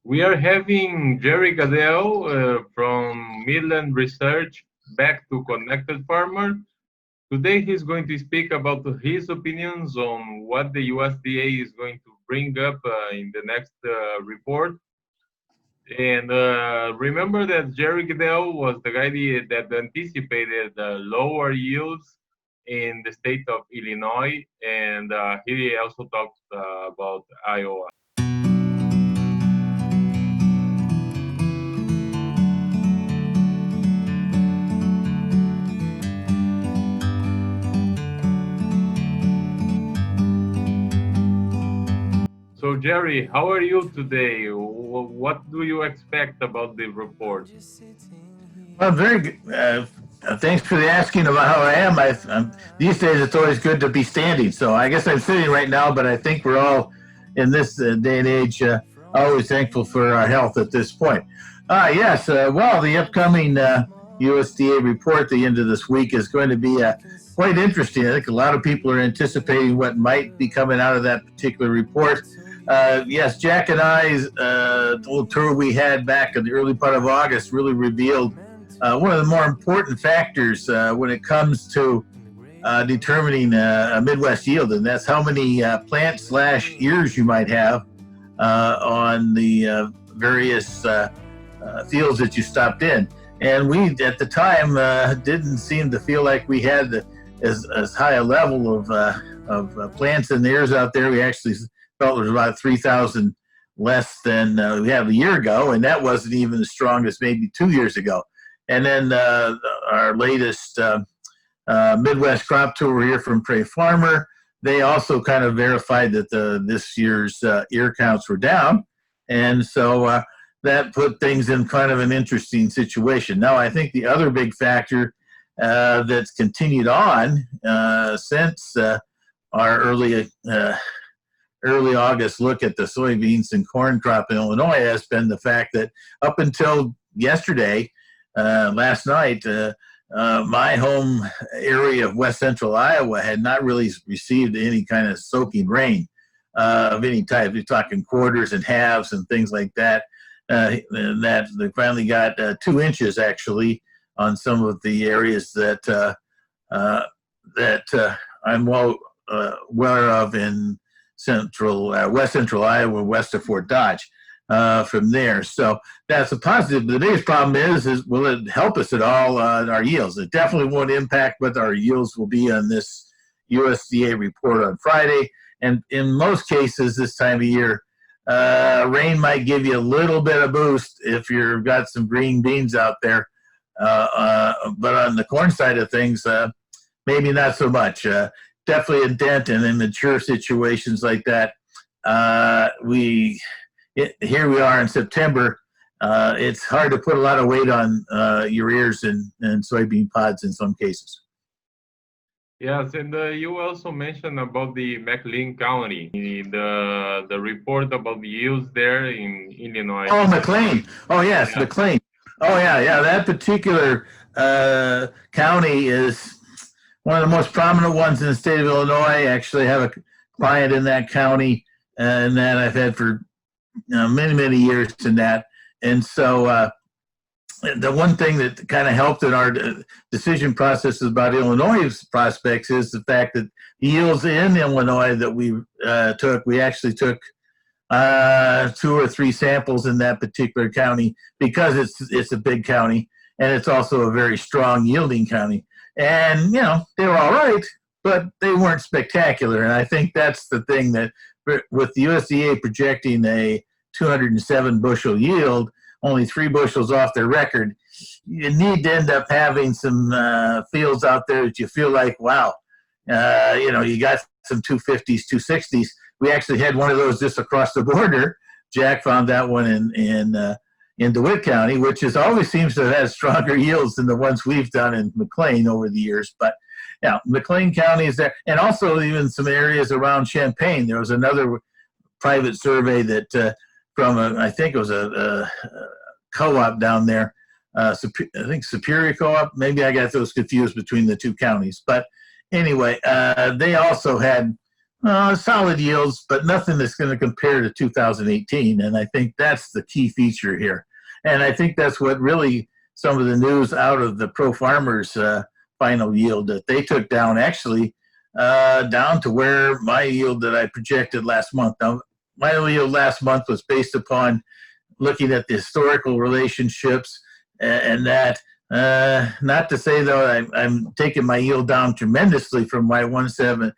We are having Jerry Gidel from Midland Research back to Connected Farmer. Today he's going to speak about his opinions on what the USDA is going to bring up in the next report. And remember that Jerry Gidel was the guy that anticipated lower yields in the state of Illinois, and he also talked about Iowa. So, Jerry, how are you today? What do you expect about the report? Well, very good. Thanks for the asking about how I am. These days, it's always good to be standing. So I guess I'm sitting right now, but I think we're all in this day and age always thankful for our health at this point. Yes, well, the upcoming USDA report at the end of this week is going to be quite interesting. I think a lot of people are anticipating what might be coming out of that particular report. Yes, Jack and I's little tour we had back in the early part of August really revealed one of the more important factors when it comes to determining a Midwest yield, and that's how many plant/ears you might have on the various fields that you stopped in. And we, at the time, didn't seem to feel like we had as high a level of plants and ears out there. We actually felt it was about 3,000 less than we had a year ago, and that wasn't even as strong as maybe 2 years ago. And then our latest Midwest crop tour here from ConnectedFarmer, they also kind of verified that this year's ear counts were down. And so that put things in kind of an interesting situation. Now, I think the other big factor that's continued on since our early August look at the soybeans and corn crop in Illinois has been the fact that up until yesterday, last night, my home area of west central Iowa had not really received any kind of soaking rain of any type. We're talking quarters and halves and things like that. That they finally got 2 inches actually on some of the areas that I'm well aware of in west central Iowa, west of Fort Dodge. From there, so that's a positive. The biggest problem is will it help us at all on our yields? It definitely won't impact what our yields will be on this USDA report on Friday. And in most cases, this time of year, rain might give you a little bit of boost if you've got some green beans out there. But on the corn side of things, maybe not so much. Definitely a dent in immature situations like that. Here we are in September. It's hard to put a lot of weight on your ears and soybean pods in some cases. Yes, and you also mentioned about the McLean County, the report about the yields there in Illinois. Oh, McLean. Oh, yes, yeah. McLean. Oh, yeah. That particular county is one of the most prominent ones in the state of Illinois. I actually have a client in that county, and that I've had for many years in that. And so the one thing that kind of helped in our decision processes about Illinois' prospects is the fact that the yields in Illinois that we actually took 2 or 3 samples in that particular county because it's a big county and it's also a very strong yielding county. And, they were all right, but they weren't spectacular. And I think that's the thing that with the USDA projecting a 207 bushel yield, only 3 bushels off their record, you need to end up having some fields out there that you feel like, wow, you got some 250s, 260s. We actually had one of those just across the border. Jack found that one in DeWitt County, which always seems to have had stronger yields than the ones we've done in McLean over the years. But yeah, McLean County is there. And also even some areas around Champaign. There was another private survey that from I think it was a co-op down there. I think Superior Co-op. Maybe I got those confused between the 2 counties. But anyway, they also had solid yields, but nothing that's going to compare to 2018. And I think that's the key feature here. And I think that's what really some of the news out of the Pro Farmers final yield that they took down, actually down to where my yield that I projected last month. Now, my yield last month was based upon looking at the historical relationships and that. Not to say though I'm taking my yield down tremendously from my 177.5.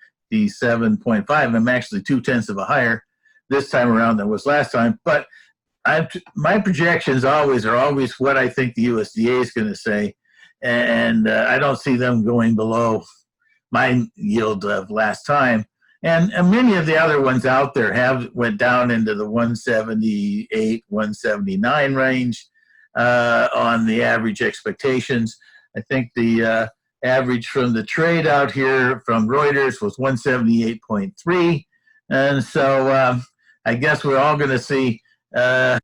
I'm actually 0.2 of a higher this time around than was last time. But my projections are always what I think the USDA is going to say, and I don't see them going below my yield of last time. And many of the other ones out there have went down into the 178, 179 range on the average expectations. I think the average from the trade out here from Reuters was 178.3. And so I guess we're all going to see USDA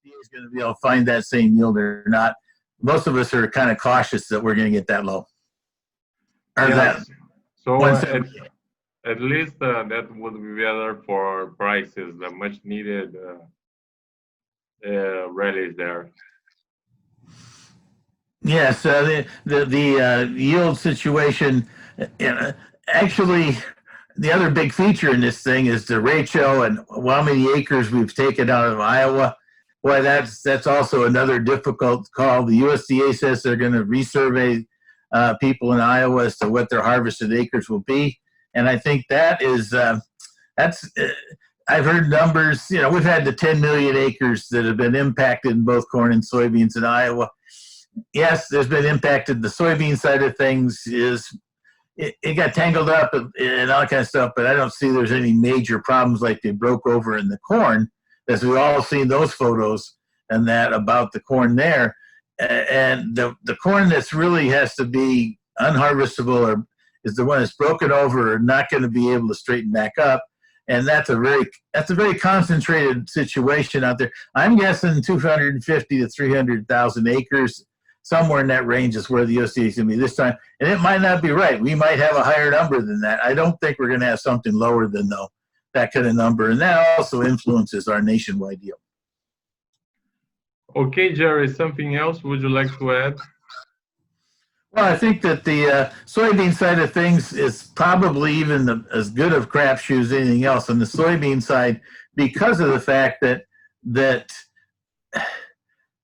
is going to be able to find that same yield or not. Most of us are kind of cautious that we're going to get that low. Or Yes. So at least that would be better for prices, the much needed rallies there. Yes, the yield situation. Actually, the other big feature in this thing is the ratio and how many acres we've taken out of Iowa. Boy, that's also another difficult call. The USDA says they're going to resurvey people in Iowa as to what their harvested acres will be, and I think that is that's. I've heard numbers. You know, we've had the 10 million acres that have been impacted in both corn and soybeans in Iowa. Yes, there's been impacted. The soybean side of things is it got tangled up and all that kind of stuff, but I don't see there's any major problems like they broke over in the corn, as we've all seen those photos and that about the corn there. And the corn that's really has to be unharvestable or is the one that's broken over or not going to be able to straighten back up. And that's a very concentrated situation out there. I'm guessing 250 to 300,000 acres. Somewhere in that range is where the USDA is going to be this time. And it might not be right. We might have a higher number than that. I don't think we're going to have something lower than that kind of number. And that also influences our nationwide yield. Okay, Jerry, something else would you like to add? Well, I think that the soybean side of things is probably even as good of crapshoot as anything else on the soybean side because of the fact that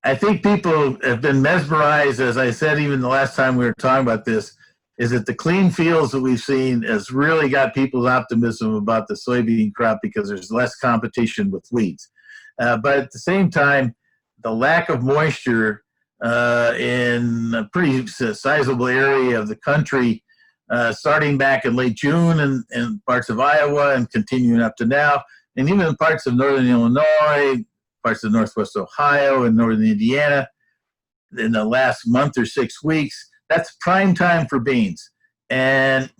I think people have been mesmerized, as I said, even the last time we were talking about this, is that the clean fields that we've seen has really got people's optimism about the soybean crop because there's less competition with weeds. But at the same time, the lack of moisture in a pretty sizable area of the country, starting back in late June in parts of Iowa and continuing up to now, and even in parts of northern Illinois, parts of northwest Ohio and northern Indiana in the last month or 6 weeks, that's prime time for beans. And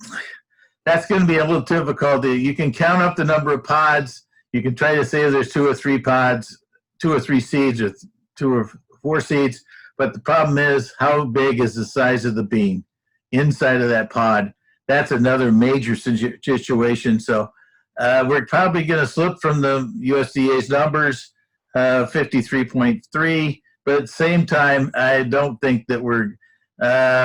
that's going to be a little difficult. You can count up the number of pods. You can try to say there's 2 or 3 pods, 2 or 3 seeds, or 2 or 4 seeds. But the problem is, how big is the size of the bean inside of that pod? That's another major situation. So we're probably going to slip from the USDA's numbers, 53.3. But at the same time, I don't think that we're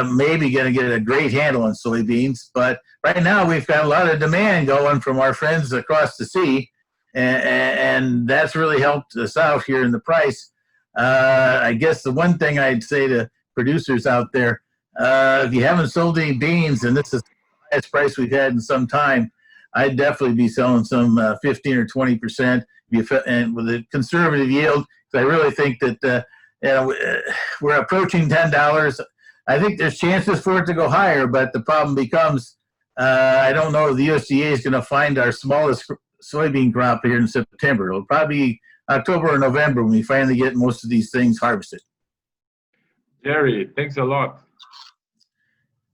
maybe going to get a great handle on soybeans. But right now, we've got a lot of demand going from our friends across the sea. And that's really helped us out here in the price. I guess the one thing I'd say to producers out there, if you haven't sold any beans, and this is the highest price we've had in some time, I'd definitely be selling some 15 or 20%, and with a conservative yield. Because I really think that we're approaching $10. I think there's chances for it to go higher, but the problem becomes I don't know if the USDA is going to find our smallest soybean crop here in September. It'll probably be October or November when we finally get most of these things harvested. Jerry, thanks a lot.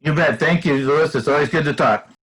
You bet. Thank you, Louis. It's always good to talk.